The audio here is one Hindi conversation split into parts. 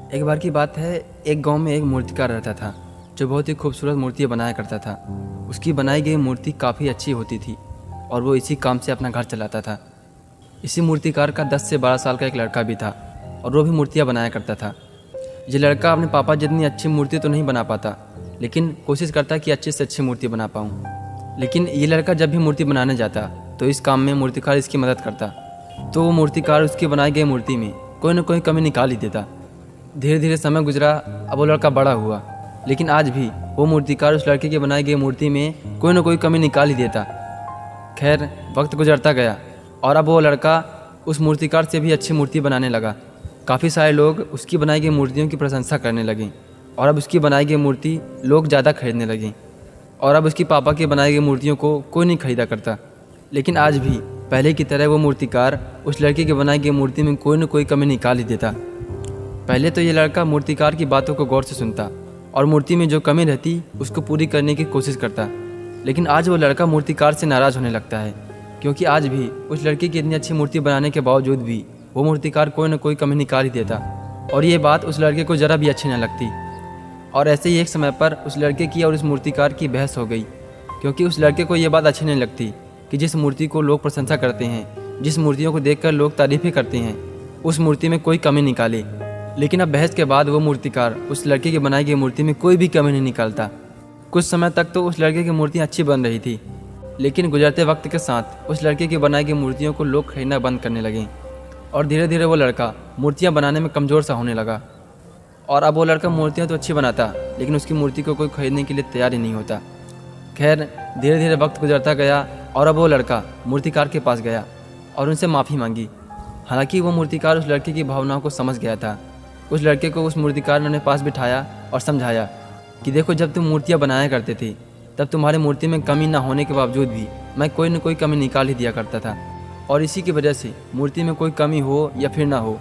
एक बार की बात है, एक गांव में एक मूर्तिकार रहता था जो बहुत ही खूबसूरत मूर्तियाँ बनाया करता था। उसकी बनाई गई मूर्ति काफ़ी अच्छी होती थी और वो इसी काम से अपना घर चलाता था। इसी मूर्तिकार का 10 से 12 साल का एक लड़का भी था और वो भी मूर्तियाँ बनाया करता था। ये लड़का अपने पापा जितनी अच्छी मूर्ति तो नहीं बना पाता, लेकिन कोशिश करता कि अच्छी से अच्छी मूर्ति बना पाऊँ। लेकिन ये लड़का जब भी मूर्ति बनाने जाता तो इस काम में मूर्तिकार इसकी मदद करता। तो वो मूर्तिकार उसकी बनाई गई मूर्ति में कोई ना कोई कमी निकाल ही देता। धीरे धीरे समय गुजरा, अब वो लड़का बड़ा हुआ, लेकिन आज भी वो मूर्तिकार उस लड़के की बनाई गई मूर्ति में कोई ना कोई कमी निकाल ही देता। खैर, वक्त गुजरता गया और अब वो लड़का उस मूर्तिकार से भी अच्छी मूर्ति बनाने लगा। काफ़ी सारे लोग उसकी बनाई गई मूर्तियों की प्रशंसा करने लगे और अब उसकी बनाई गई मूर्ति लोग ज़्यादा खरीदने लगे और अब उसके पापा की बनाई गई मूर्तियों को कोई नहीं खरीदा करता। लेकिन आज भी पहले की तरह वो मूर्तिकार उस लड़के की बनाई गई मूर्ति में कोई ना कोई कमी निकाल ही देता। पहले तो ये लड़का मूर्तिकार की बातों को गौर से सुनता और मूर्ति में जो कमी रहती उसको पूरी करने की कोशिश करता। लेकिन आज वो लड़का मूर्तिकार से नाराज़ होने लगता है, क्योंकि आज भी उस लड़के की इतनी अच्छी मूर्ति बनाने के बावजूद भी वो मूर्तिकार कोई ना कोई कमी निकाल ही देता और ये बात उस लड़के को ज़रा भी अच्छी न लगती। और ऐसे ही एक समय पर उस लड़के की और उस मूर्तिकार की बहस हो गई, क्योंकि उस लड़के को ये बात अच्छी नहीं लगती कि जिस मूर्ति को लोग प्रशंसा करते हैं, जिस मूर्तियों को देखकर लोग तारीफ़ें करते हैं, उस मूर्ति में कोई कमी निकाले। लेकिन अब बहस के बाद वो मूर्तिकार उस लड़के की बनाई गई मूर्ति में कोई भी कमी नहीं निकालता। कुछ समय तक तो उस लड़के की मूर्ति अच्छी बन रही थी, लेकिन गुजरते वक्त के साथ उस लड़के की बनाई गई मूर्तियों को लोग खरीदना बंद करने लगे और धीरे धीरे वो लड़का मूर्तियाँ बनाने में कमज़ोर सा होने लगा। और अब वो लड़का मूर्तियाँ तो अच्छी बनाता, लेकिन उसकी मूर्ति को कोई खरीदने के लिए तैयार ही नहीं होता। खैर, धीरे धीरे वक्त गुजरता गया और अब वो लड़का मूर्तिकार के पास गया और उनसे माफ़ी मांगी। हालांकि वो मूर्तिकार उस लड़के की भावनाओं को समझ गया था। उस लड़के को उस मूर्तिकार ने अपने पास बिठाया और समझाया कि देखो, जब तुम मूर्तियाँ बनाया करते थे तब तुम्हारी मूर्ति में कमी ना होने के बावजूद भी मैं कोई न कोई कमी निकाल ही दिया करता था, और इसी की वजह से मूर्ति में कोई कमी हो या फिर ना हो,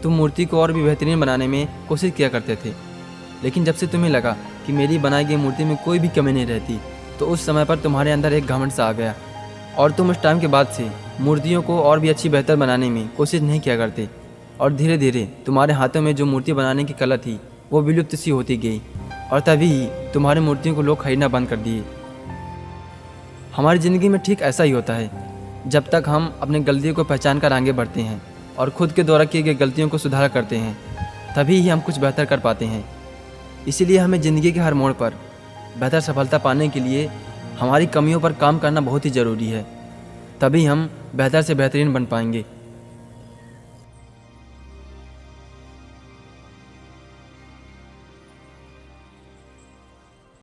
तुम मूर्ति को और भी बेहतरीन बनाने में कोशिश किया करते थे। लेकिन जब से तुम्हें लगा कि मेरी बनाई गई मूर्ति में कोई भी कमी नहीं रहती, तो उस समय पर तुम्हारे अंदर एक घमंड सा आ गया और तुम उस टाइम के बाद से मूर्तियों को और भी अच्छी बेहतर बनाने में कोशिश नहीं किया करते। और धीरे धीरे तुम्हारे हाथों में जो मूर्ति बनाने की कला थी वो विलुप्त सी होती गई और तभी ही तुम्हारी मूर्तियों को लोग खरीदना बंद कर दिए। हमारी ज़िंदगी में ठीक ऐसा ही होता है। जब तक हम अपनी गलतियों को पहचान कर आगे बढ़ते हैं और खुद के द्वारा किए गए गलतियों को सुधार करते हैं, तभी ही हम कुछ बेहतर कर पाते हैं। इसीलिए हमें ज़िंदगी के हर मोड़ पर बेहतर सफलता पाने के लिए हमारी कमियों पर काम करना बहुत ही ज़रूरी है। तभी हम बेहतर से बेहतरीन बन पाएंगे।